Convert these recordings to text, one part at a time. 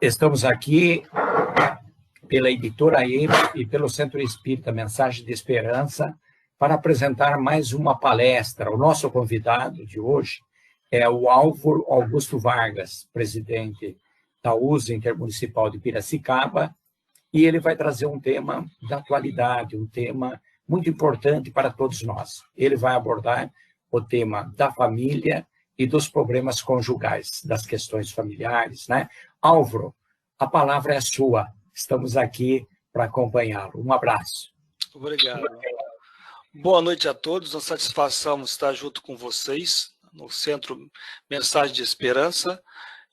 Estamos aqui pela Editora EMA e pelo Centro Espírita Mensagem de Esperança para apresentar mais uma palestra. O nosso convidado de hoje é o Álvaro Augusto Vargas, presidente da USA Intermunicipal de Piracicaba, e ele vai trazer um tema da atualidade, um tema muito importante para todos nós. Ele vai abordar o tema da família e dos problemas conjugais, das questões familiares, né? Álvaro, a palavra é sua. Estamos aqui para acompanhá-lo. Um abraço. Obrigado. Boa noite a todos. Uma satisfação estar junto com vocês no Centro Mensagem de Esperança.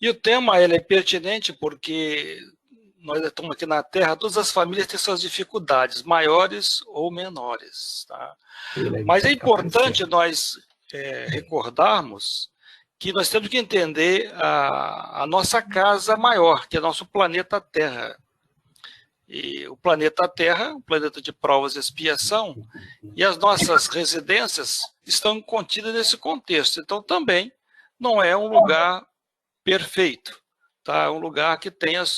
E o tema ele é pertinente porque nós estamos aqui na Terra, todas as famílias têm suas dificuldades, maiores ou menores. Tá? Mas é importante nós recordarmos que nós temos que entender a nossa casa maior, que é nosso planeta Terra. E o planeta Terra, um planeta de provas e expiação, e as nossas residências estão contidas nesse contexto. Então, também não é um lugar perfeito, tá? É um lugar que tem os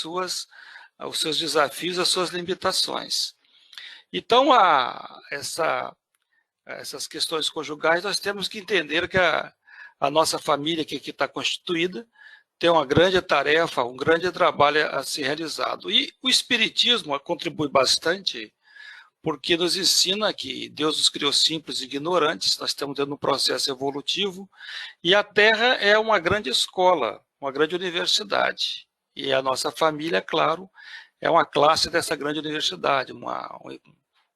seus desafios, as suas limitações. Então, essas questões conjugais, nós temos que entender que a nossa família que aqui está constituída tem uma grande tarefa, um grande trabalho a ser realizado. E o Espiritismo contribui bastante, porque nos ensina que Deus nos criou simples e ignorantes, nós estamos dentro de um processo evolutivo, e a Terra é uma grande escola, uma grande universidade. E a nossa família, claro, é uma classe dessa grande universidade,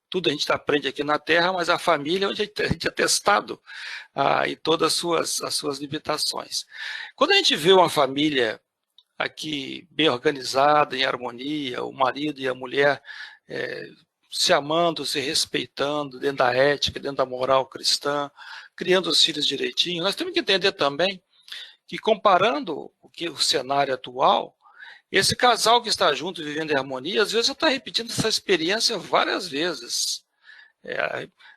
tudo a gente aprende aqui na Terra, mas a família é onde a gente é testado e todas as suas limitações. Quando a gente vê uma família aqui bem organizada, em harmonia, o marido e a mulher se amando, se respeitando, dentro da ética, dentro da moral cristã, criando os filhos direitinho, nós temos que entender também que, comparando o cenário atual, esse casal que está junto, vivendo em harmonia, às vezes está repetindo essa experiência várias vezes.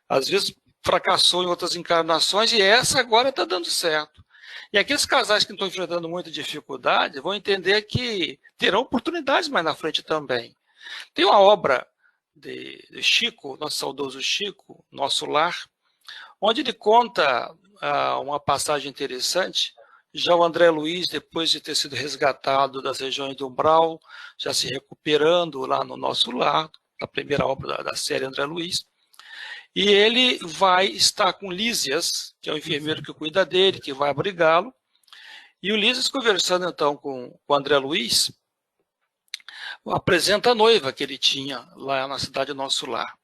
Às vezes fracassou em outras encarnações e essa agora está dando certo. E aqueles casais que estão enfrentando muita dificuldade vão entender que terão oportunidades mais na frente também. Tem uma obra de Chico, nosso saudoso Chico, Nosso Lar, onde ele conta uma passagem interessante. Já o André Luiz, depois de ter sido resgatado das regiões do umbral, já se recuperando lá no Nosso Lar, a primeira obra da série André Luiz, e ele vai estar com Lísias, que é o enfermeiro que cuida dele, que vai abrigá-lo, e o Lísias, conversando então com o André Luiz, apresenta a noiva que ele tinha lá na cidade Nosso Lar.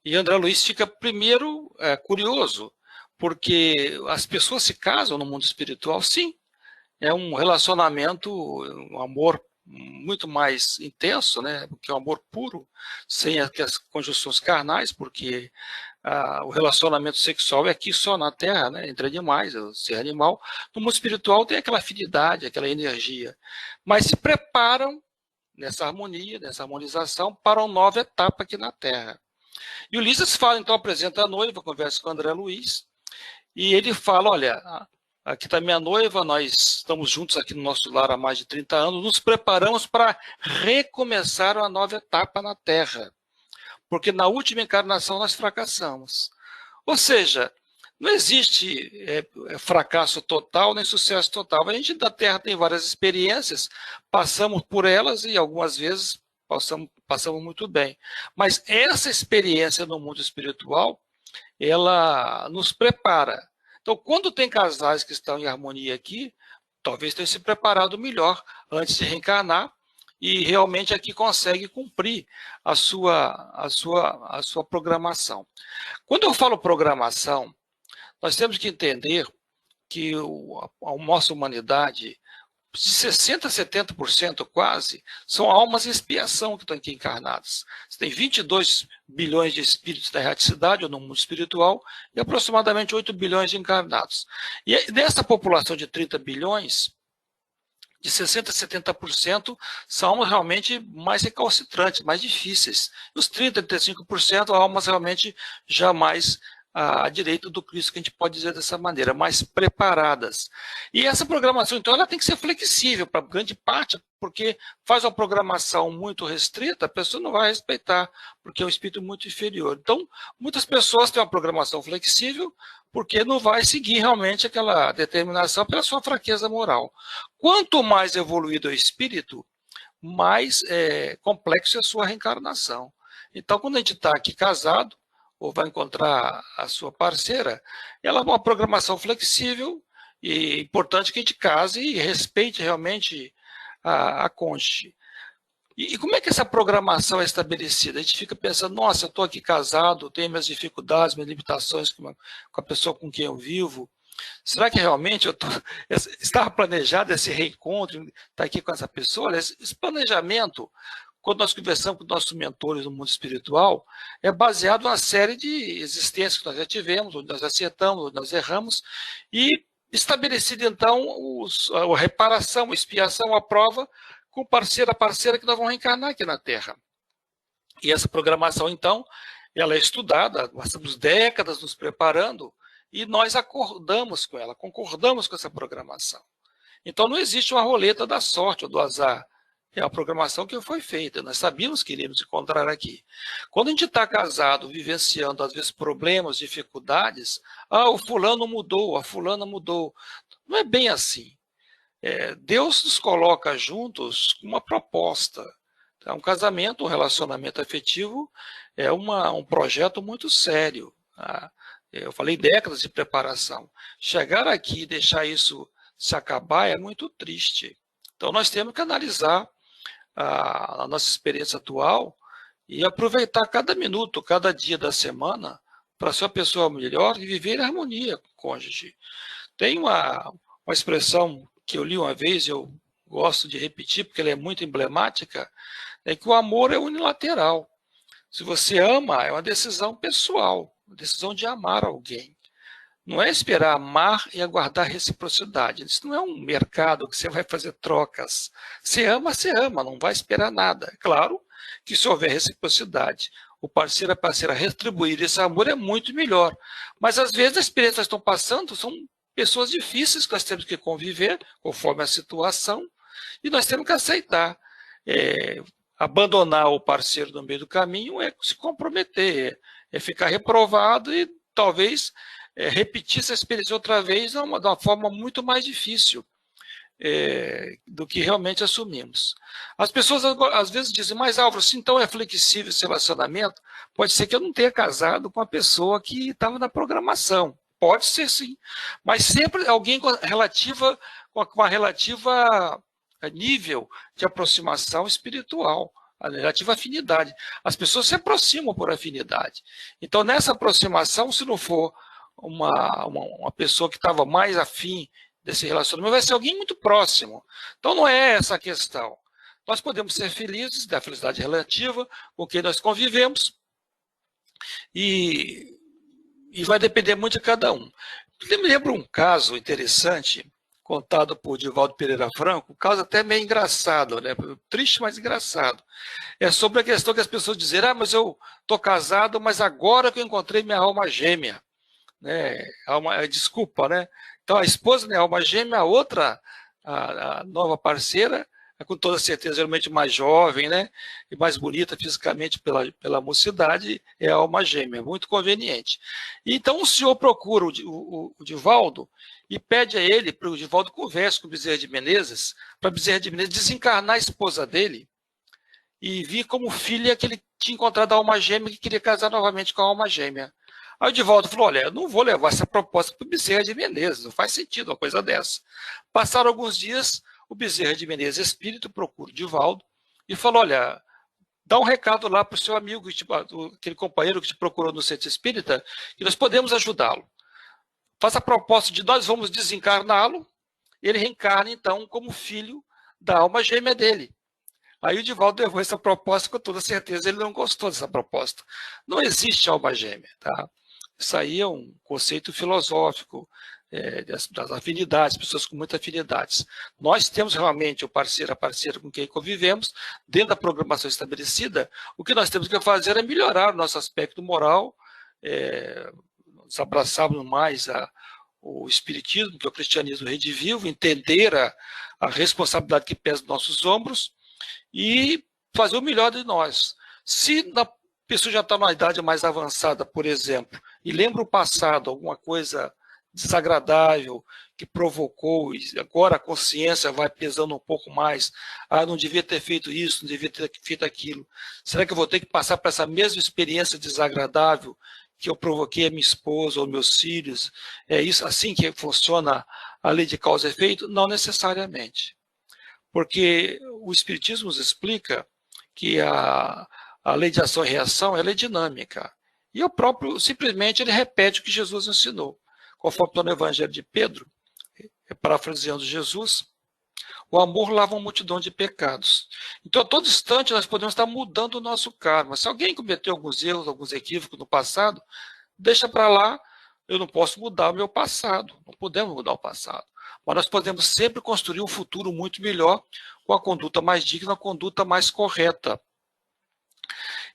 E André Luiz fica primeiro curioso, porque as pessoas se casam no mundo espiritual, sim. É um relacionamento, um amor muito mais intenso, né? Que é um amor puro, sem as conjunções carnais, porque o relacionamento sexual é aqui só na Terra, né? Entre animais, o ser animal. No mundo espiritual tem aquela afinidade, aquela energia. Mas se preparam nessa harmonia, nessa harmonização, para uma nova etapa aqui na Terra. E o Lísias fala, então, apresenta a noiva, conversa com o André Luiz, e ele fala, olha, aqui está minha noiva, nós estamos juntos aqui no Nosso Lar há mais de 30 anos, nos preparamos para recomeçar uma nova etapa na Terra, porque na última encarnação nós fracassamos. Ou seja, não existe fracasso total nem sucesso total. A gente da Terra tem várias experiências, passamos por elas e algumas vezes passamos muito bem. Mas essa experiência no mundo espiritual, ela nos prepara. Então, quando tem casais que estão em harmonia aqui, talvez tenham se preparado melhor antes de reencarnar e realmente aqui consegue cumprir a sua programação. Quando eu falo programação, nós temos que entender que a nossa humanidade, de 60% a 70% quase, são almas em expiação que estão aqui encarnadas. Você tem 22 bilhões de espíritos da erraticidade, ou no mundo espiritual, e aproximadamente 8 bilhões de encarnados. E dessa população de 30 bilhões, de 60% a 70% são almas realmente mais recalcitrantes, mais difíceis. E os 30% a 35% almas realmente já mais a direito do Cristo, que a gente pode dizer dessa maneira, mais preparadas. E essa programação, então, ela tem que ser flexível para grande parte, porque faz uma programação muito restrita, a pessoa não vai respeitar, porque é um espírito muito inferior. Então, muitas pessoas têm uma programação flexível, porque não vai seguir realmente aquela determinação pela sua fraqueza moral. Quanto mais evoluído é o espírito, mais complexo é a sua reencarnação. Então, quando a gente está aqui casado, ou vai encontrar a sua parceira, ela é uma programação flexível e é importante que a gente case e respeite realmente a cônjuge. E como é que essa programação é estabelecida? A gente fica pensando, nossa, eu estou aqui casado, tenho minhas dificuldades, minhas limitações com a pessoa com quem eu vivo. Será que realmente estava planejado esse reencontro, estar aqui com essa pessoa? Esse planejamento, quando nós conversamos com nossos mentores no mundo espiritual, é baseado numa série de existências que nós já tivemos, onde nós acertamos, onde nós erramos, e estabelecido, então, a reparação, a expiação, a prova, com a parceira que nós vamos reencarnar aqui na Terra. E essa programação, então, ela é estudada, nós estamos décadas nos preparando, e nós acordamos com ela, concordamos com essa programação. Então, não existe uma roleta da sorte ou do azar. É a programação que foi feita, nós sabíamos que iríamos encontrar aqui. Quando a gente está casado, vivenciando, às vezes, problemas, dificuldades, o fulano mudou, a fulana mudou. Não é bem assim. Deus nos coloca juntos com uma proposta. Um casamento, um relacionamento afetivo é um projeto muito sério. Eu falei décadas de preparação. Chegar aqui e deixar isso se acabar é muito triste. Então, nós temos que analisar a nossa experiência atual e aproveitar cada minuto, cada dia da semana para ser uma pessoa melhor e viver em harmonia com o cônjuge. Tem uma expressão que eu li uma vez, eu gosto de repetir porque ela é muito emblemática, é que o amor é unilateral. Se você ama, é uma decisão pessoal, uma decisão de amar alguém. Não é esperar amar e aguardar reciprocidade. Isso não é um mercado que você vai fazer trocas. Você ama, não vai esperar nada. É claro que se houver reciprocidade, o parceiro, a parceira retribuir esse amor é muito melhor. Mas às vezes as experiências que estão passando são pessoas difíceis que nós temos que conviver, conforme a situação, e nós temos que aceitar. Abandonar o parceiro no meio do caminho é se comprometer, é ficar reprovado e talvez repetir essa experiência outra vez de uma forma muito mais difícil do que realmente assumimos. As pessoas às vezes dizem, mas Álvaro, se então é flexível esse relacionamento, pode ser que eu não tenha casado com a pessoa que estava na programação. Pode ser sim, mas sempre alguém com uma relativa nível de aproximação espiritual, a relativa afinidade. As pessoas se aproximam por afinidade. Então, nessa aproximação, se não for uma pessoa que estava mais afim desse relacionamento, vai ser alguém muito próximo. Então, não é essa a questão. Nós podemos ser felizes, da felicidade relativa, com quem nós convivemos, e vai depender muito de cada um. Eu me lembro um caso interessante, contado por Divaldo Pereira Franco, um caso até meio engraçado, né? Triste, mas engraçado. É sobre a questão que as pessoas dizem, mas eu estou casado, mas agora que eu encontrei minha alma gêmea. Né? Desculpa, né? Então a esposa é a alma gêmea, a outra, a nova parceira, com toda certeza, geralmente mais jovem, né? E mais bonita fisicamente pela mocidade, é a alma gêmea, muito conveniente. Então o senhor procura o Divaldo e pede a ele, para o Divaldo converse com o Bezerra de Menezes, para Bezerra de Menezes desencarnar a esposa dele e vir como filha que ele tinha encontrado a alma gêmea e que queria casar novamente com a alma gêmea. Aí o Divaldo falou, olha, eu não vou levar essa proposta para o Bezerra de Menezes, não faz sentido uma coisa dessa. Passaram alguns dias, o Bezerra de Menezes Espírito procura o Divaldo e falou, olha, dá um recado lá para o seu amigo, aquele companheiro que te procurou no centro espírita, que nós podemos ajudá-lo. Faz a proposta de nós vamos desencarná-lo, ele reencarna então como filho da alma gêmea dele. Aí o Divaldo levou essa proposta, com toda certeza ele não gostou dessa proposta. Não existe alma gêmea, tá? Isso aí é um conceito filosófico das afinidades, pessoas com muitas afinidades. Nós temos realmente o parceiro, a parceira com quem convivemos, dentro da programação estabelecida, o que nós temos que fazer é melhorar o nosso aspecto moral, nos abraçarmos mais o espiritismo, que é o cristianismo redivivo, entender a responsabilidade que pesa nos nossos ombros e fazer o melhor de nós. Se a pessoa já está numa idade mais avançada, por exemplo, e lembra o passado, alguma coisa desagradável que provocou, e agora a consciência vai pesando um pouco mais, não devia ter feito isso, não devia ter feito aquilo, será que eu vou ter que passar por essa mesma experiência desagradável que eu provoquei a minha esposa ou meus filhos? É isso assim que funciona a lei de causa e efeito? Não necessariamente, porque o Espiritismo nos explica que a lei de ação e reação ela é dinâmica, e o próprio, simplesmente, ele repete o que Jesus ensinou. Conforme está no Evangelho de Pedro, parafraseando Jesus, o amor lava uma multidão de pecados. Então, a todo instante, nós podemos estar mudando o nosso karma. Se alguém cometeu alguns erros, alguns equívocos no passado, deixa para lá, eu não posso mudar o meu passado. Não podemos mudar o passado. Mas nós podemos sempre construir um futuro muito melhor, com a conduta mais digna, a conduta mais correta.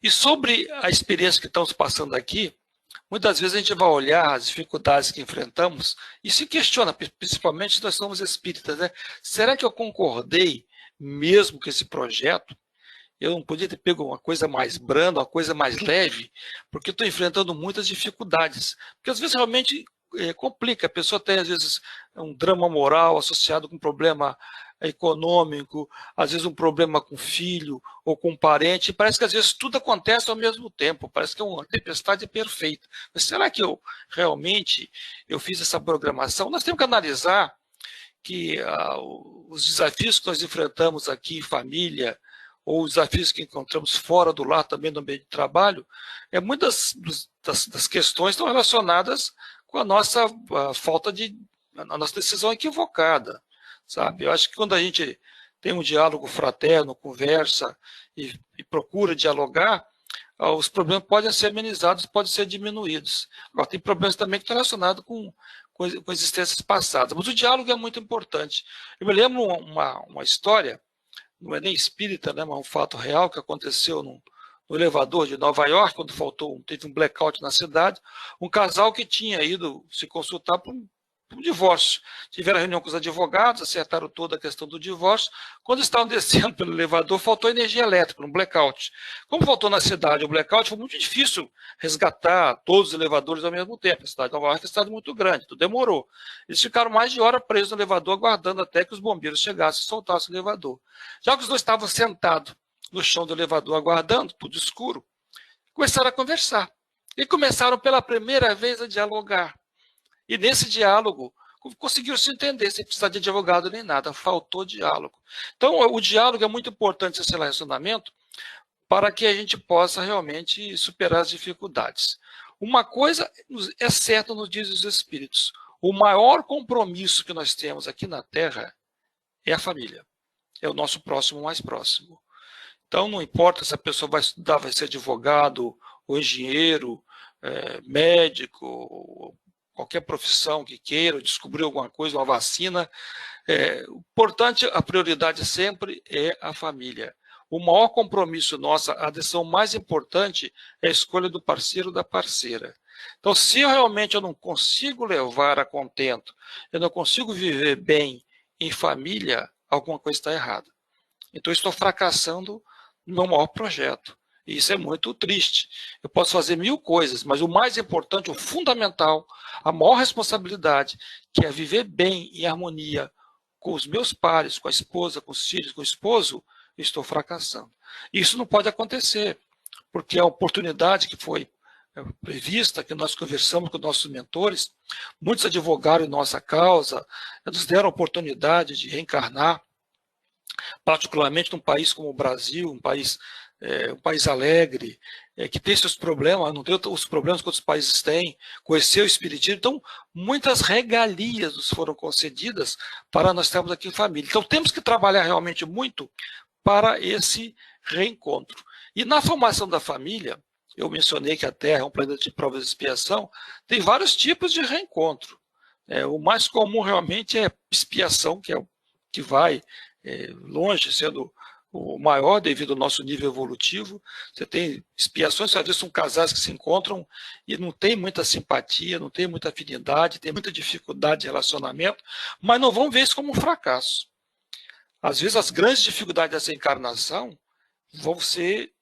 E sobre a experiência que estamos passando aqui, muitas vezes a gente vai olhar as dificuldades que enfrentamos e se questiona, principalmente se nós somos espíritas, né? Será que eu concordei mesmo com esse projeto? Eu não podia ter pego uma coisa mais branda, uma coisa mais leve, porque estou enfrentando muitas dificuldades. Porque às vezes realmente complica, a pessoa tem às vezes um drama moral associado com um problema econômico, às vezes um problema com filho ou com um parente, e parece que às vezes tudo acontece ao mesmo tempo, parece que é uma tempestade perfeita. Mas será que realmente eu fiz essa programação? Nós temos que analisar que os desafios que nós enfrentamos aqui em família, ou os desafios que encontramos fora do lar, também no meio de trabalho, muitas das questões estão relacionadas com a nossa a nossa decisão equivocada. Sabe? Eu acho que quando a gente tem um diálogo fraterno, conversa e procura dialogar, os problemas podem ser amenizados, podem ser diminuídos. Agora, tem problemas também que estão relacionados com existências passadas, mas o diálogo é muito importante. Eu me lembro uma história, não é nem espírita, né, mas um fato real que aconteceu no elevador de Nova York, quando teve um blackout na cidade, um casal que tinha ido se consultar por um divórcio. Tiveram reunião com os advogados, acertaram toda a questão do divórcio. Quando estavam descendo pelo elevador, faltou energia elétrica, um blackout. Como faltou na cidade o blackout, foi muito difícil resgatar todos os elevadores ao mesmo tempo. A cidade de Nova York é uma cidade muito grande, então demorou. Eles ficaram mais de hora presos no elevador, aguardando até que os bombeiros chegassem e soltassem o elevador. Já que os dois estavam sentados no chão do elevador, aguardando, tudo escuro, começaram a conversar. E começaram pela primeira vez a dialogar. E nesse diálogo, conseguiram se entender, sem precisar de advogado nem nada, faltou diálogo. Então, o diálogo é muito importante esse relacionamento para que a gente possa realmente superar as dificuldades. Uma coisa é certa, nos diz os Espíritos, o maior compromisso que nós temos aqui na Terra é a família, é o nosso próximo mais próximo. Então, não importa se a pessoa vai estudar, vai ser advogado, ou engenheiro, médico, qualquer profissão que queira, descobrir alguma coisa, uma vacina. O importante, a prioridade sempre é a família. O maior compromisso nosso, a decisão mais importante é a escolha do parceiro ou da parceira. Então, se realmente eu não consigo levar a contento, eu não consigo viver bem em família, alguma coisa está errada. Então, eu estou fracassando no meu maior projeto. E isso é muito triste. Eu posso fazer 1000 coisas, mas o mais importante, o fundamental, a maior responsabilidade, que é viver bem em harmonia com os meus pares, com a esposa, com os filhos, com o esposo, eu estou fracassando. Isso não pode acontecer, porque a oportunidade que foi prevista, que nós conversamos com nossos mentores, muitos advogaram em nossa causa, nos deram a oportunidade de reencarnar, particularmente num país como o Brasil, um país alegre, que tem seus problemas, não tem os problemas que outros países têm, conhecer o Espiritismo. Então, muitas regalias nos foram concedidas para nós estarmos aqui em família. Então, temos que trabalhar realmente muito para esse reencontro. E na formação da família, eu mencionei que a Terra é um planeta de provas de expiação, tem vários tipos de reencontro. O mais comum realmente é expiação, que é o que vai longe, sendo o maior devido ao nosso nível evolutivo. Você tem expiações, às vezes são casais que se encontram e não tem muita simpatia, não tem muita afinidade, tem muita dificuldade de relacionamento, mas não vão ver isso como um fracasso. Às vezes as grandes dificuldades dessa encarnação vão ser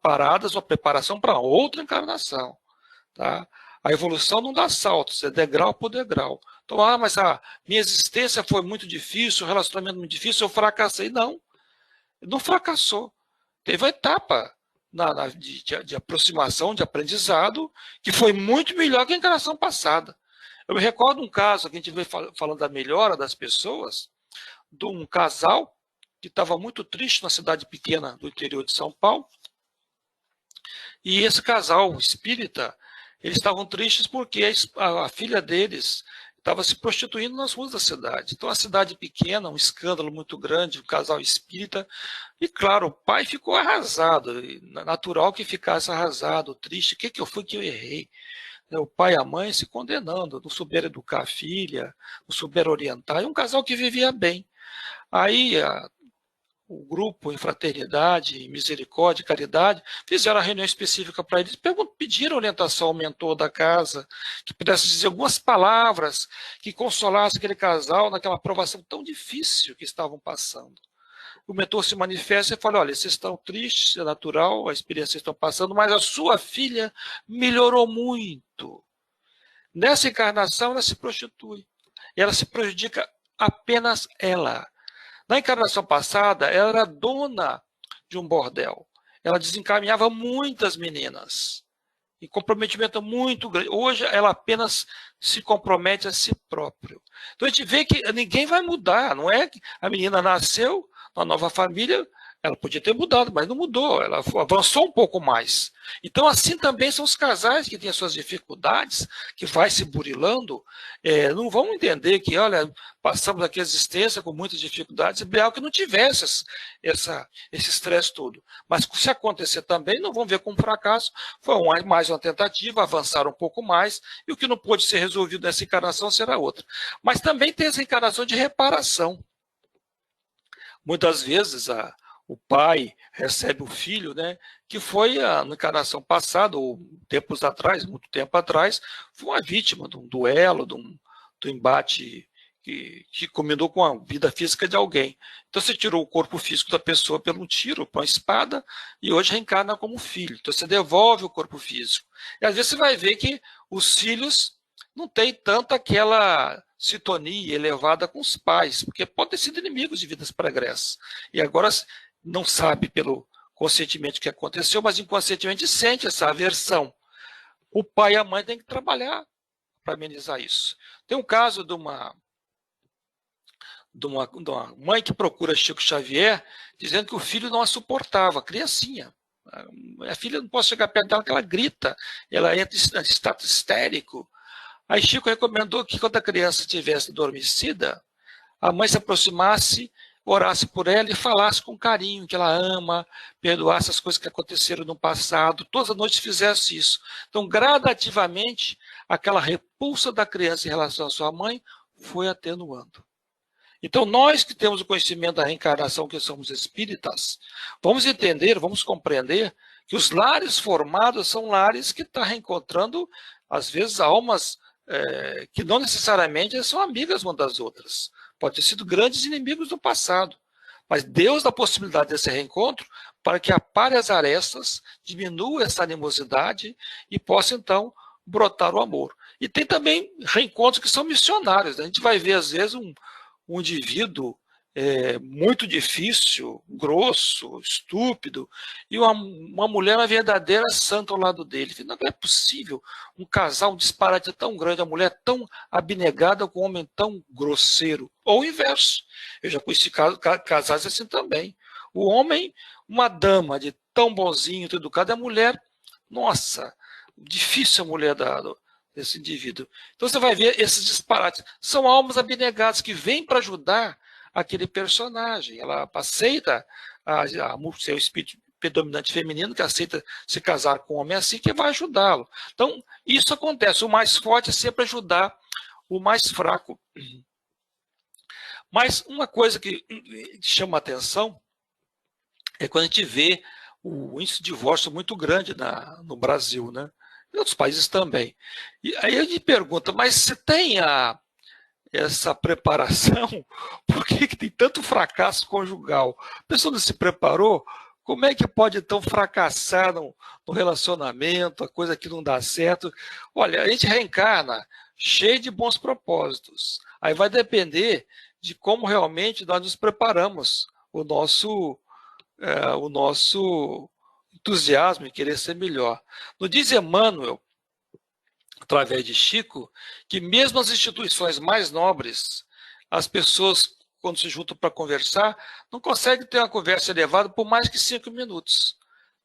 paradas ou a preparação para outra encarnação. Tá? A evolução não dá saltos, é degrau por degrau. Então, mas a minha existência foi muito difícil, o relacionamento muito difícil, eu fracassei. Não fracassou. Teve uma etapa de aproximação, de aprendizado, que foi muito melhor que a encarnação passada. Eu me recordo um caso, que a gente veio falando da melhora das pessoas, de um casal que estava muito triste na cidade pequena do interior de São Paulo, e esse casal espírita, eles estavam tristes porque a filha deles estava se prostituindo nas ruas da cidade. Então, a cidade pequena, um escândalo muito grande, um casal espírita, e claro, o pai ficou arrasado, natural que ficasse arrasado, triste, o que eu fui que eu errei? O pai e a mãe se condenando, não souberam educar a filha, não souberam orientar, e um casal que vivia bem. Aí, o grupo em fraternidade, misericórdia, caridade, fizeram a reunião específica para eles, pediram orientação ao mentor da casa, que pudesse dizer algumas palavras que consolasse aquele casal naquela provação tão difícil que estavam passando. O mentor se manifesta e fala, olha, vocês estão tristes, é natural, a experiência que estão passando, mas a sua filha melhorou muito. Nessa encarnação, ela se prostitui. Ela se prejudica apenas ela. Na encarnação passada, ela era dona de um bordel. Ela desencaminhava muitas meninas. E comprometimento muito grande. Hoje, ela apenas se compromete a si próprio. Então, a gente vê que ninguém vai mudar. Não é que a menina nasceu na nova família, ela podia ter mudado, mas não mudou. Ela avançou um pouco mais. Então, assim também são os casais que têm as suas dificuldades, que vai se burilando, não vão entender que, olha, passamos aqui a existência com muitas dificuldades, ideal que não tivesse esse estresse todo. Mas se acontecer também, não vão ver como fracasso, foi mais uma tentativa, avançaram um pouco mais, e o que não pôde ser resolvido nessa encarnação será outra. Mas também tem essa encarnação de reparação. Muitas vezes o pai recebe o filho, né, que foi na encarnação passada, ou tempos atrás, muito tempo atrás, foi uma vítima de um duelo, do embate que combinou com a vida física de alguém. Então você tirou o corpo físico da pessoa pelo tiro, por uma espada, e hoje reencarna como filho. Então você devolve o corpo físico. E às vezes você vai ver que os filhos não têm tanto aquela sintonia elevada com os pais, porque podem ter sido inimigos de vidas pregressas. E agora não sabe pelo conscientemente o que aconteceu, mas inconscientemente sente essa aversão. O pai e a mãe têm que trabalhar para amenizar isso. Tem um caso de uma mãe que procura Chico Xavier, dizendo que o filho não a suportava, criancinha. A filha não pode chegar perto dela, porque ela grita, ela entra em estado histérico. Aí Chico recomendou que quando a criança estivesse adormecida, a mãe se aproximasse, orasse por ela e falasse com carinho que ela ama, perdoasse as coisas que aconteceram no passado, todas as noites fizesse isso. Então, gradativamente, aquela repulsa da criança em relação à sua mãe foi atenuando. Então, nós que temos o conhecimento da reencarnação, que somos espíritas, vamos entender, vamos compreender que os lares formados são lares que estão reencontrando, às vezes, almas que não necessariamente são amigas umas das outras. Pode ter sido grandes inimigos do passado. Mas Deus dá a possibilidade desse reencontro para que apare as arestas, diminua essa animosidade e possa, então, brotar o amor. E tem também reencontros que são missionários. A gente vai ver, às vezes, um indivíduo muito difícil, grosso, estúpido, e uma mulher, uma verdadeira santa ao lado dele. Não é possível um casal, um disparate tão grande, uma mulher tão abnegada com um homem tão grosseiro. Ou o inverso. Eu já conheci casais assim também. O homem, uma dama de tão bonzinho, tão educado, e a mulher, nossa, difícil a mulher desse indivíduo. Então você vai ver esses disparates. São almas abnegadas que vêm para ajudar aquele personagem. Ela aceita seu espírito predominante feminino, que aceita se casar com um homem assim, que vai ajudá-lo. Então, isso acontece. O mais forte é sempre ajudar o mais fraco. Mas uma coisa que chama a atenção é quando a gente vê o índice de divórcio muito grande no Brasil, né? Em outros países também. E aí a gente pergunta, mas se tem essa preparação, por que tem tanto fracasso conjugal? A pessoa não se preparou? Como é que pode, então, fracassar no relacionamento, a coisa que não dá certo? Olha, a gente reencarna cheio de bons propósitos. Aí vai depender de como realmente nós nos preparamos, o nosso entusiasmo em querer ser melhor. Não diz Emmanuel, através de Chico, que mesmo as instituições mais nobres, as pessoas, quando se juntam para conversar, não conseguem ter uma conversa elevada por mais que 5 minutos.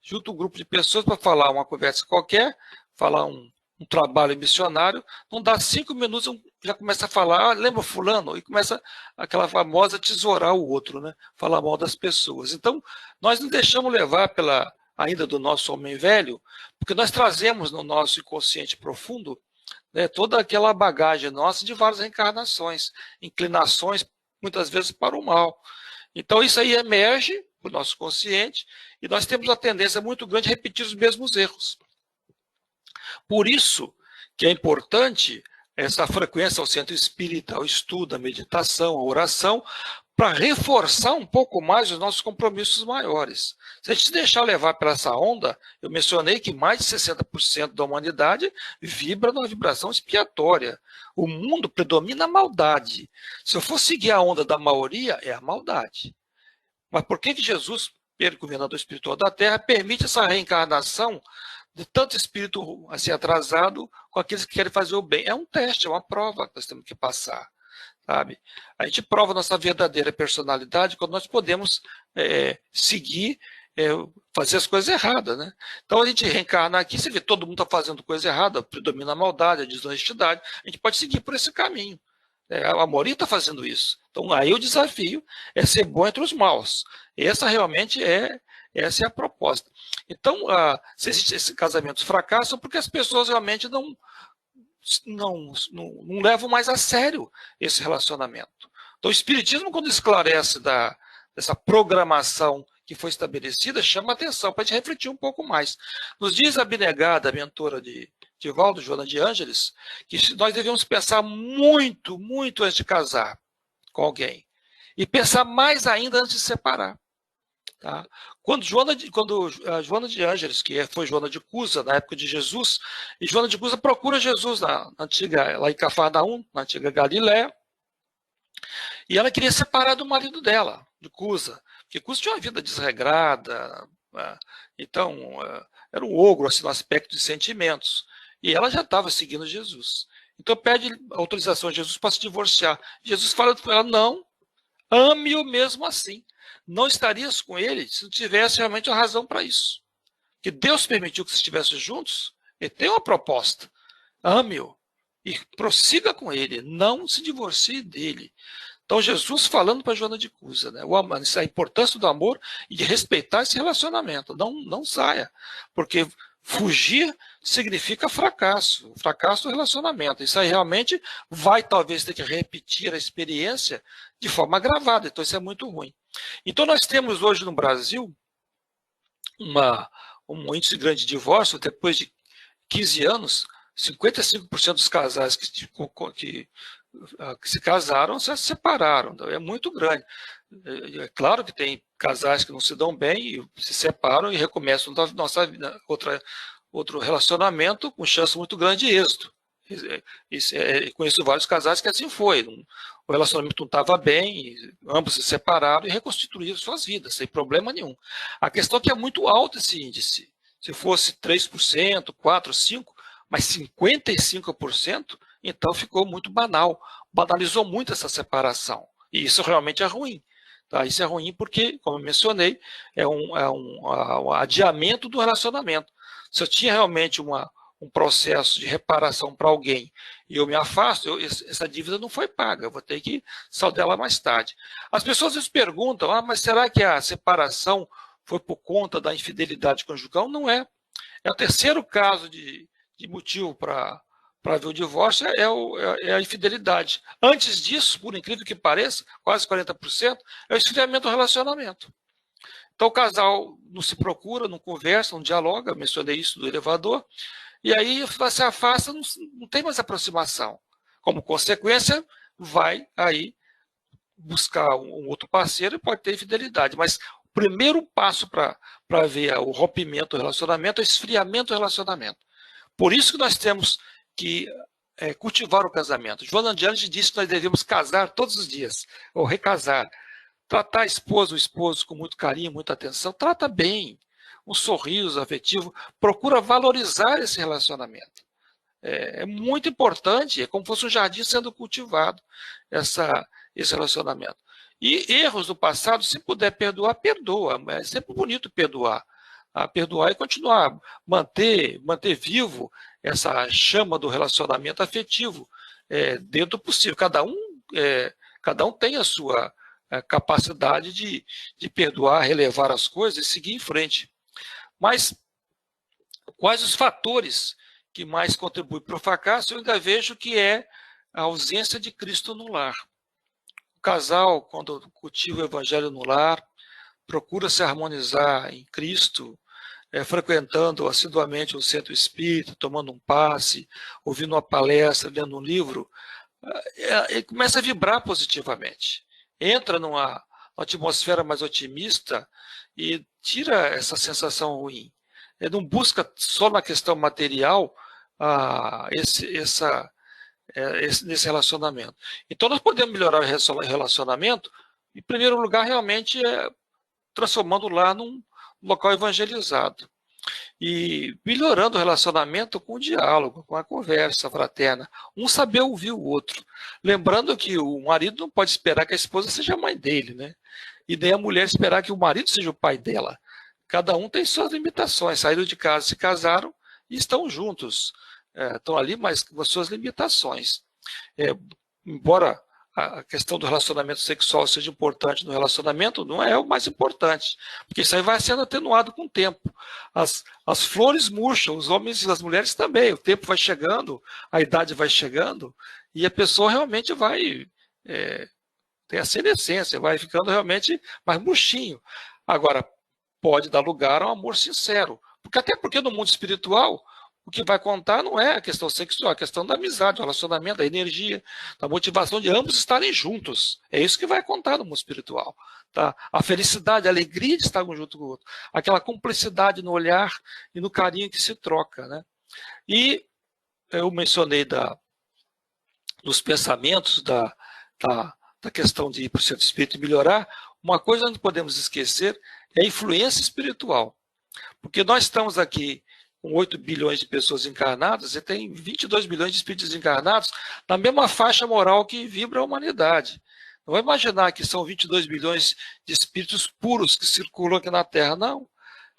Junta um grupo de pessoas para falar uma conversa qualquer, falar um trabalho missionário, não dá 5 minutos, já começa a falar, lembra fulano? E começa aquela famosa tesourar o outro, né? Falar mal das pessoas. Então, nós não deixamos levar ainda do nosso homem velho, porque nós trazemos no nosso inconsciente profundo, né, toda aquela bagagem nossa de várias reencarnações, inclinações, muitas vezes para o mal. Então isso aí emerge para o nosso consciente e nós temos uma tendência muito grande a repetir os mesmos erros. Por isso que é importante essa frequência ao centro espírita, ao estudo, à meditação, à oração, para reforçar um pouco mais os nossos compromissos maiores. Se a gente se deixar levar pela essa onda, eu mencionei que mais de 60% da humanidade vibra numa vibração expiatória. O mundo predomina a maldade. Se eu for seguir a onda da maioria, é a maldade. Mas por que Jesus, governador espiritual da Terra, permite essa reencarnação de tanto espírito assim atrasado com aqueles que querem fazer o bem? É um teste, é uma prova que nós temos que passar. Sabe? A gente prova nossa verdadeira personalidade quando nós podemos seguir, fazer as coisas erradas. Né? Então a gente reencarna aqui, você vê todo mundo está fazendo coisa errada, predomina a maldade, a desonestidade, a gente pode seguir por esse caminho. A Amorim está fazendo isso. Então aí o desafio é ser bom entre os maus. Essa é a proposta. Então, se existem esses casamentos fracassam porque as pessoas realmente não levam mais a sério esse relacionamento. Então, o Espiritismo, quando esclarece dessa programação que foi estabelecida, chama a atenção para a gente refletir um pouco mais. Nos diz a abnegada mentora de Divaldo, Joana de Ângeles, que nós devemos pensar muito, muito antes de casar com alguém. E pensar mais ainda antes de separar. Tá? Quando a Joana de Ângeles, que foi Joana de Cusa, na época de Jesus, e Joana de Cusa procura Jesus lá em Cafarnaum, na antiga Galiléia, e ela queria separar do marido dela, de Cusa, porque Cusa tinha uma vida desregrada, então era um ogro assim, no aspecto de sentimentos, e ela já estava seguindo Jesus. Então pede autorização a Jesus para se divorciar. Jesus fala com ela, não, ame-o mesmo assim. Não estarias com ele se não tivesse realmente uma razão para isso. Que Deus permitiu que vocês estivessem juntos, ele tem uma proposta. Ame-o e prossiga com ele, não se divorcie dele. Então, Jesus falando para Joana de Cusa, né, a importância do amor e de respeitar esse relacionamento. Não saia, porque fugir significa fracasso do relacionamento. Isso aí realmente vai talvez ter que repetir a experiência de forma agravada, então isso é muito ruim. Então nós temos hoje no Brasil um índice grande de divórcio, depois de 15 anos, 55% dos casais que se casaram se separaram, então é muito grande. É claro que tem casais que não se dão bem e se separam e recomeçam nossa vida, outro relacionamento com chance muito grande de êxito. Conheço vários casais que assim foi. O relacionamento não estava bem, ambos se separaram e reconstituíram suas vidas, sem problema nenhum. A questão é que é muito alto esse índice. Se fosse 3%, 4%, 5%, mas 55%, então ficou muito banal. Banalizou muito essa separação. E isso realmente é ruim. Tá? Isso é ruim porque, como eu mencionei, é um adiamento do relacionamento. Se eu tinha realmente um processo de reparação para alguém e eu me afasto, essa dívida não foi paga, eu vou ter que saldá-la mais tarde. As pessoas às vezes perguntam, mas será que a separação foi por conta da infidelidade conjugal? Não é. É o terceiro caso de motivo para ver o divórcio, é a infidelidade. Antes disso, por incrível que pareça, quase 40%, é o esfriamento do relacionamento. Então o casal não se procura, não conversa, não dialoga, mencionei isso do elevador, e aí se afasta, não tem mais aproximação. Como consequência, vai aí buscar um outro parceiro e pode ter infidelidade. Mas o primeiro passo para ver o rompimento do relacionamento é o esfriamento do relacionamento. Por isso que nós temos que cultivar o casamento. Joana de Angelis disse que nós devemos casar todos os dias, ou recasar. Tratar a esposa, o esposo com muito carinho, muita atenção, trata bem, um sorriso afetivo, procura valorizar esse relacionamento. É muito importante, é como se fosse um jardim sendo cultivado, esse relacionamento. E erros do passado, se puder perdoar, perdoa. É sempre bonito perdoar. Perdoar e continuar, manter vivo essa chama do relacionamento afetivo dentro do possível. Cada um tem a sua capacidade de perdoar, relevar as coisas e seguir em frente. Mas quais os fatores que mais contribuem para o fracasso? Eu ainda vejo que é a ausência de Cristo no lar. O casal, quando cultiva o evangelho no lar, procura se harmonizar em Cristo, frequentando assiduamente o centro espírita, tomando um passe, ouvindo uma palestra, lendo um livro, ele começa a vibrar positivamente. Entra numa atmosfera mais otimista e tira essa sensação ruim. Ele não busca só na questão material nesse relacionamento. Então, nós podemos melhorar o relacionamento, em primeiro lugar, realmente, transformando o lar num local evangelizado. E melhorando o relacionamento com o diálogo, com a conversa fraterna. Um saber ouvir o outro. Lembrando que o marido não pode esperar que a esposa seja a mãe dele, né? E nem a mulher esperar que o marido seja o pai dela. Cada um tem suas limitações. Saíram de casa, se casaram e estão juntos. Estão ali, mas com as suas limitações. Embora a questão do relacionamento sexual seja importante no relacionamento, não é o mais importante, porque isso aí vai sendo atenuado com o tempo. As flores murcham, os homens e as mulheres também, o tempo vai chegando, a idade vai chegando, e a pessoa realmente vai ter a senescência, vai ficando realmente mais murchinho. Agora, pode dar lugar a um amor sincero, até porque no mundo espiritual, o que vai contar não é a questão sexual, a questão da amizade, do relacionamento, da energia, da motivação de ambos estarem juntos. É isso que vai contar no mundo espiritual. Tá? A felicidade, a alegria de estar um junto com o outro. Aquela cumplicidade no olhar e no carinho que se troca. Né? E eu mencionei dos pensamentos, da questão de ir para o centro espírita e melhorar. Uma coisa que não podemos esquecer é a influência espiritual. Porque nós estamos aqui com 8 bilhões de pessoas encarnadas, e tem 22 bilhões de espíritos encarnados na mesma faixa moral que vibra a humanidade. Não vai imaginar que são 22 bilhões de espíritos puros que circulam aqui na Terra, não.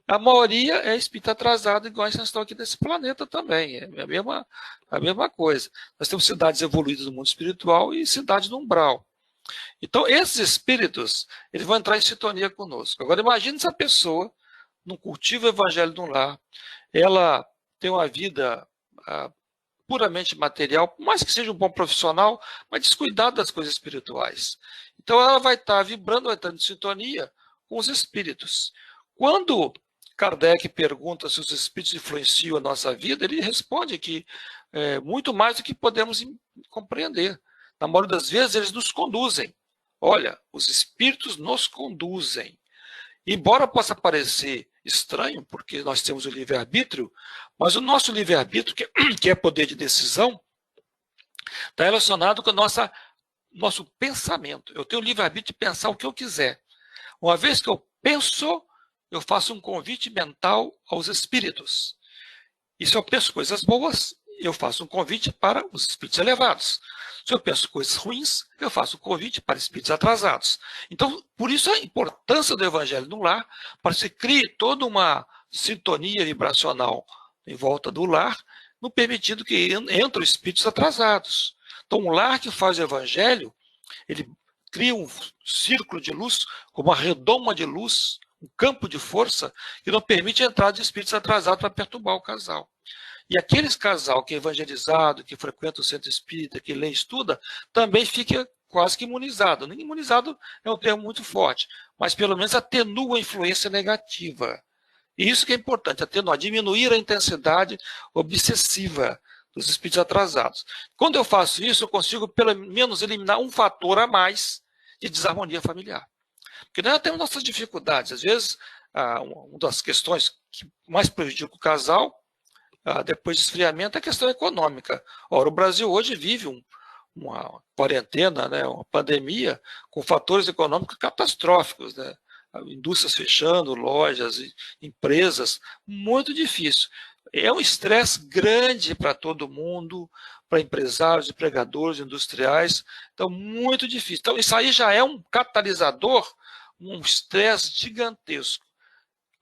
A maioria é espírito atrasado, igual nós estamos aqui nesse planeta também. É a mesma coisa. Nós temos cidades evoluídas no mundo espiritual e cidades no umbral. Então, esses espíritos, eles vão entrar em sintonia conosco. Agora, imagine se a pessoa não cultiva o evangelho no lar, ela tem uma vida puramente material, por mais que seja um bom profissional, mas descuidado das coisas espirituais. Então ela vai estar vibrando, vai estar em sintonia com os espíritos. Quando Kardec pergunta se os espíritos influenciam a nossa vida, ele responde que muito mais do que podemos compreender. Na maioria das vezes eles nos conduzem. Olha, os espíritos nos conduzem. Embora possa parecer estranho, porque nós temos o livre-arbítrio, mas o nosso livre-arbítrio, que é poder de decisão, está relacionado com o nosso pensamento. Eu tenho o livre-arbítrio de pensar o que eu quiser. Uma vez que eu penso, eu faço um convite mental aos espíritos. E se eu penso coisas boas, eu faço um convite para os espíritos elevados. Se eu penso coisas ruins, eu faço um convite para espíritos atrasados. Então, por isso a importância do evangelho no lar, para que se crie toda uma sintonia vibracional em volta do lar, não permitindo que entrem espíritos atrasados. Então, um lar que faz o evangelho, ele cria um círculo de luz, como uma redoma de luz, um campo de força, que não permite a entrada de espíritos atrasados para perturbar o casal. E aqueles casal que é evangelizado, que frequenta o centro espírita, que lê e estuda, também fica quase que imunizado. Imunizado é um termo muito forte, mas pelo menos atenua a influência negativa. E isso que é importante, atenuar, diminuir a intensidade obsessiva dos espíritos atrasados. Quando eu faço isso, eu consigo pelo menos eliminar um fator a mais de desarmonia familiar. Porque nós temos nossas dificuldades. Às vezes, uma das questões que mais prejudica o casal, depois de esfriamento, é a questão econômica. Ora, o Brasil hoje vive uma quarentena, né, uma pandemia, com fatores econômicos catastróficos, né? Indústrias fechando, lojas, empresas, muito difícil. É um estresse grande para todo mundo, para empresários, empregadores, industriais, então muito difícil. Então isso aí já é um catalisador, um estresse gigantesco.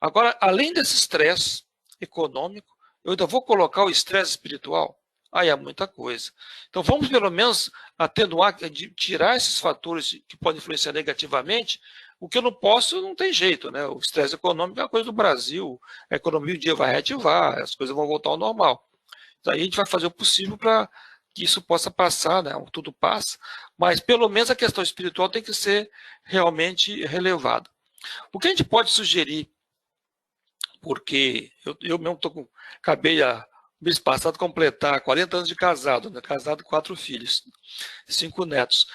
Agora, além desse estresse econômico, eu ainda vou colocar o estresse espiritual. Aí é muita coisa. Então vamos pelo menos atenuar, tirar esses fatores que podem influenciar negativamente. O que eu não posso, não tem jeito, né? O estresse econômico é uma coisa do Brasil, a economia um dia vai reativar, as coisas vão voltar ao normal. Então aí a gente vai fazer o possível para que isso possa passar, né? Tudo passa, mas pelo menos a questão espiritual tem que ser realmente relevada. O que a gente pode sugerir, porque eu mesmo acabei mês passado completar 40 anos de casado, né? Casado com 4 filhos, 5 netos.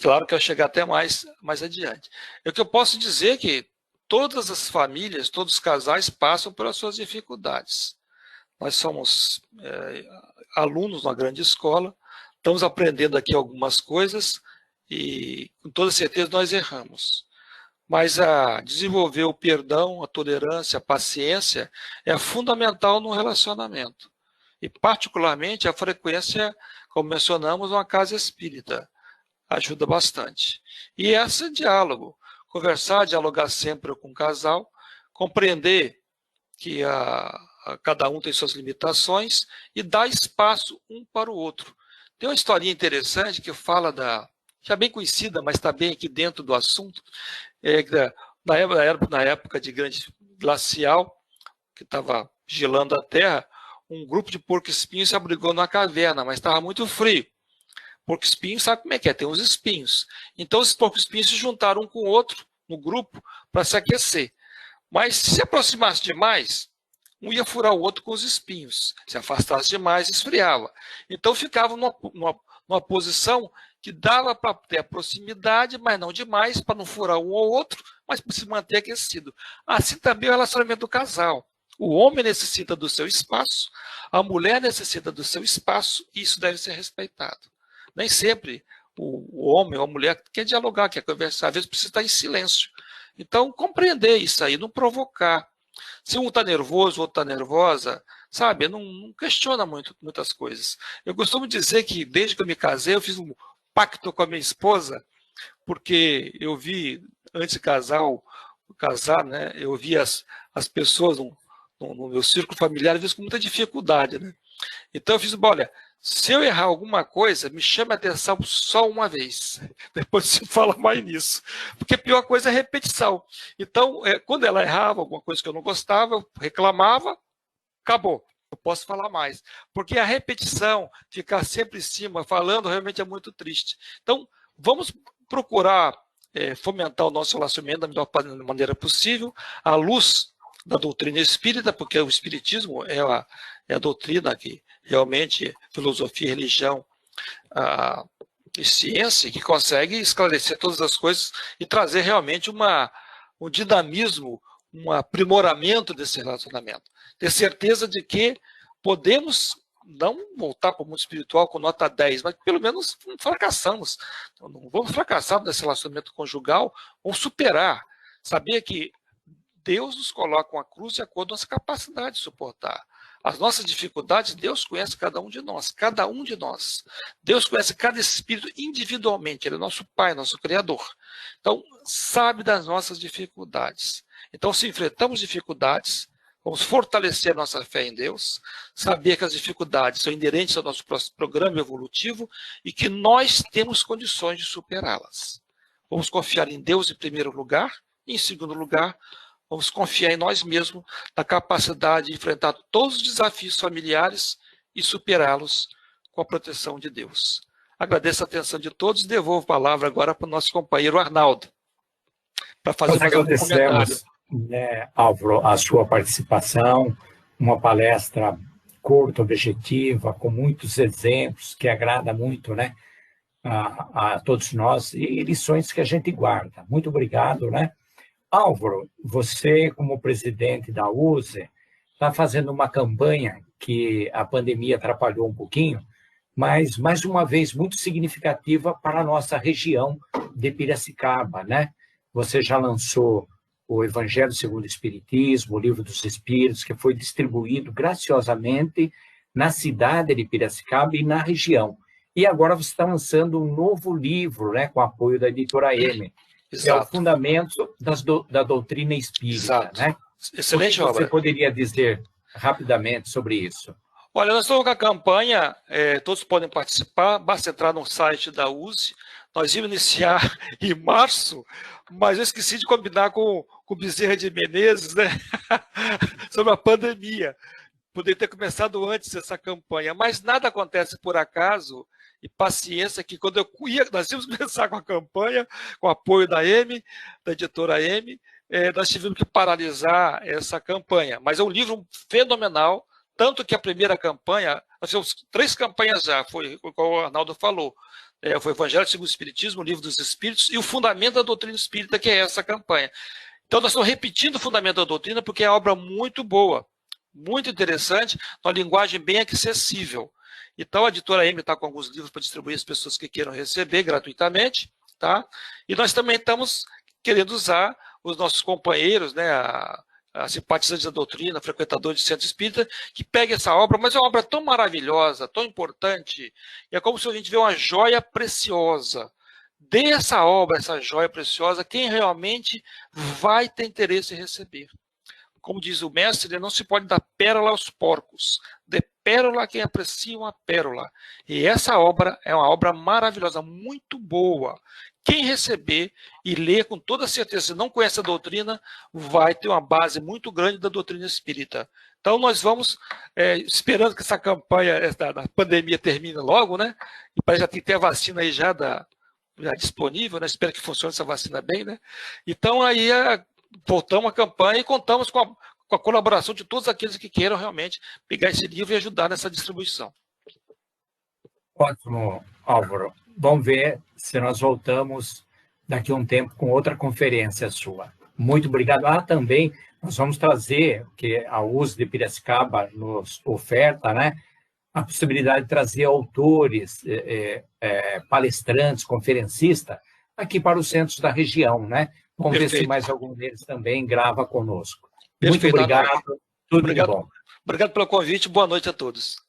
Claro que eu chegar até mais adiante. O que eu posso dizer é que todas as famílias, todos os casais passam pelas suas dificuldades. Nós somos alunos numa grande escola, estamos aprendendo aqui algumas coisas e com toda certeza nós erramos. Mas desenvolver o perdão, a tolerância, a paciência é fundamental no relacionamento. E particularmente a frequência, como mencionamos, uma casa espírita ajuda bastante. E esse diálogo, conversar, dialogar sempre com o casal, compreender que cada um tem suas limitações e dar espaço um para o outro. Tem uma historinha interessante que fala já bem conhecida, mas está bem aqui dentro do assunto, na época de grande glacial, que estava gelando a terra, um grupo de porco-espinhos se abrigou na caverna, mas estava muito frio. Porco-espinho sabe como é que é, tem uns espinhos. Então, esses porcos-espinhos se juntaram um com o outro no grupo para se aquecer. Mas se aproximasse demais, um ia furar o outro com os espinhos. Se afastasse demais, esfriava. Então, ficavam numa posição que dava para ter a proximidade, mas não demais, para não furar um ou outro, mas para se manter aquecido. Assim também é o relacionamento do casal. O homem necessita do seu espaço, a mulher necessita do seu espaço, e isso deve ser respeitado. Nem sempre o homem ou a mulher quer dialogar, quer conversar, às vezes precisa estar em silêncio. Então, compreender isso aí, não provocar. Se um está nervoso, o outro está nervosa, sabe, não questiona muitas coisas. Eu costumo dizer que, desde que eu me casei, eu fiz um pacto com a minha esposa, porque eu vi, antes de casar, né, eu vi as pessoas no meu círculo familiar, às vezes com muita dificuldade, né? Então eu fiz, olha, se eu errar alguma coisa, me chame a atenção só uma vez. Depois você fala mais nisso. Porque a pior coisa é a repetição. Então, quando ela errava alguma coisa que eu não gostava, eu reclamava, acabou. Eu posso falar mais. Porque a repetição, ficar sempre em cima, falando, realmente é muito triste. Então, vamos procurar fomentar o nosso relacionamento da melhor maneira possível, à luz da doutrina espírita, porque o espiritismo é a doutrina que realmente filosofia, religião e ciência que consegue esclarecer todas as coisas e trazer realmente um dinamismo, um aprimoramento desse relacionamento. Ter certeza de que podemos não voltar para o mundo espiritual com nota 10, mas pelo menos não fracassamos. Não vamos fracassar nesse relacionamento conjugal, vamos superar. Saber que Deus nos coloca uma cruz de acordo com a nossa capacidade de suportar. As nossas dificuldades, Deus conhece cada um de nós, cada um de nós. Deus conhece cada espírito individualmente, Ele é nosso Pai, nosso Criador. Então, sabe das nossas dificuldades. Então, se enfrentamos dificuldades, vamos fortalecer nossa fé em Deus, saber que as dificuldades são inerentes ao nosso programa evolutivo e que nós temos condições de superá-las. Vamos confiar em Deus em primeiro lugar, e em segundo lugar, vamos confiar em nós mesmos, na capacidade de enfrentar todos os desafios familiares e superá-los com a proteção de Deus. Agradeço a atenção de todos e devolvo a palavra agora para o nosso companheiro Arnaldo, para fazer mais algum comentário. Né, Álvaro, a sua participação, uma palestra curta, objetiva, com muitos exemplos, que agrada muito, né, a todos nós, e lições que a gente guarda. Muito obrigado, né? Álvaro, você, como presidente da USE, está fazendo uma campanha que a pandemia atrapalhou um pouquinho, mas, mais uma vez, muito significativa para a nossa região de Piracicaba, né? Você já lançou o Evangelho segundo o Espiritismo, o Livro dos Espíritos, que foi distribuído graciosamente na cidade de Piracicaba e na região. E agora você está lançando um novo livro, né, com apoio da editora M, que é o Fundamento da Doutrina Espírita. Exato. Né? Excelente obra. Você obra. poderia dizer rapidamente sobre isso? Olha, nós estamos com a campanha, todos podem participar, basta entrar no site da USE. Nós íamos iniciar em março, mas eu esqueci de combinar com o Bezerra de Menezes, né? Sobre a pandemia. Poderia ter começado antes essa campanha, mas nada acontece por acaso, e paciência que quando nós íamos começar com a campanha, com o apoio da M, da editora M, nós tivemos que paralisar essa campanha. Mas é um livro fenomenal, tanto que a primeira campanha, nós tivemos 3 campanhas já, foi o que o Arnaldo falou, foi o Evangelho segundo o Espiritismo, o Livro dos Espíritos e o Fundamento da Doutrina Espírita, que é essa campanha. Então nós estamos repetindo o Fundamento da Doutrina porque é uma obra muito boa, muito interessante, uma linguagem bem acessível. Então a editora M está com alguns livros para distribuir às pessoas que queiram receber gratuitamente, tá? E nós também estamos querendo usar os nossos companheiros, né, a simpatizantes da doutrina, frequentadores de centro espírita, que pegue essa obra, mas é uma obra tão maravilhosa, tão importante, e é como se a gente vê uma joia preciosa. Dê essa obra, essa joia preciosa, quem realmente vai ter interesse em receber. Como diz o mestre, não se pode dar pérola aos porcos, dê pérola a quem aprecia uma pérola. E essa obra é uma obra maravilhosa, muito boa. Quem receber e ler com toda certeza, se não conhece a doutrina, vai ter uma base muito grande da doutrina espírita. Então nós vamos, esperando que essa campanha da pandemia termine logo, né? E parece que tem a vacina aí já disponível, né? Espero que funcione essa vacina bem, né? Então aí voltamos à campanha e contamos com a colaboração de todos aqueles que queiram realmente pegar esse livro e ajudar nessa distribuição. Ótimo, Álvaro. Vamos ver se nós voltamos daqui a um tempo com outra conferência sua. Muito obrigado. Também nós vamos trazer, que a USE de Piracicaba nos oferta, né, a possibilidade de trazer autores, palestrantes, conferencistas, aqui para os centros da região, né? Vamos ver se mais algum deles também grava conosco. Perfeito. Muito obrigado. Tudo de bom. Obrigado pelo convite. Boa noite a todos.